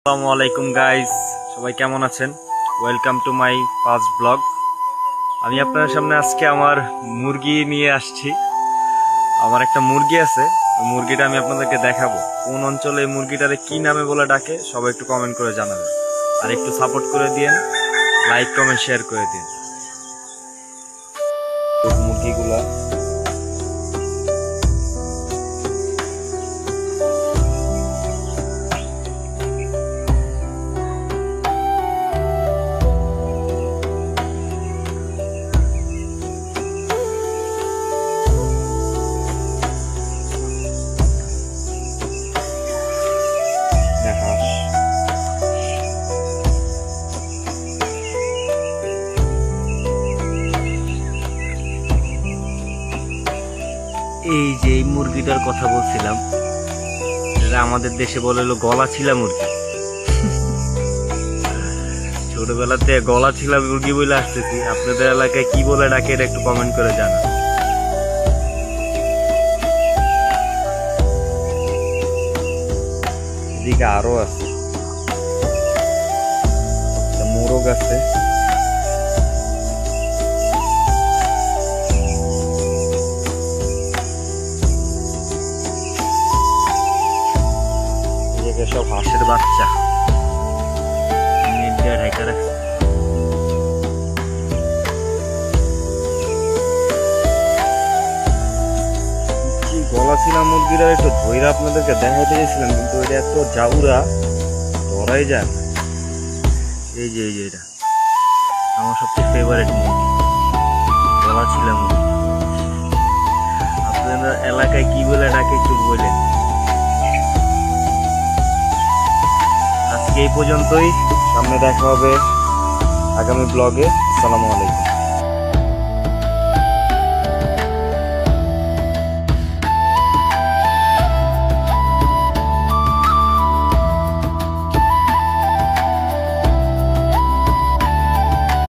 আসসালামু আলাইকুম গাইস, সবাই কেমন আছেন? Welcome to my first blog. আমি আপনাদের সামনে আজকে আমার মুরগি নিয়ে আসছি। আমার একটা মুরগি আছে, ওই মুরগিটা আমি আপনাদেরকে দেখাবো। কোন অঞ্চলে এই মুরগিটারে কি নামে বলে ডাকে সবাই একটু কমেন্ট করে জানাবেন, আর একটু সাপোর্ট করে দিন, লাইক কমেন্ট শেয়ার করে দিন। মুরগিগুলা এই যে এই মুরগিটার কথা বলছিলাম, এটা আমাদের দেশে বলে হলো গলা ছিলা মুরগি। ছোটবেলাতে গলা ছিলা মুরগি বলে আসতেছি, আপনাদের এলাকায় কি বলে ডাকে এটা একটু কমেন্ট করে জানান। এদিকে আরো আছে, মোরগ আছে। সব হাঁসের বাচ্চা নেট দিয়ে ঢাকা রাখছে। গলা ছিল মুরগিরা একটু ধৈর্য আপনাদেরকে দেখাতে গেছিলাম, কিন্তু এটা এত জাউরা ধরাই যায় না। এই যে এটা আমার সবচেয়ে ফেভারিট মুরগি, গলা ছিল মুরগি। আপনাদের এলাকায় কি বলে ডাকে একটু বললেন। আজকে এই পর্যন্তই, সামনে দেখা হবে আগামী ব্লগে। আসসালামু আলাইকুম।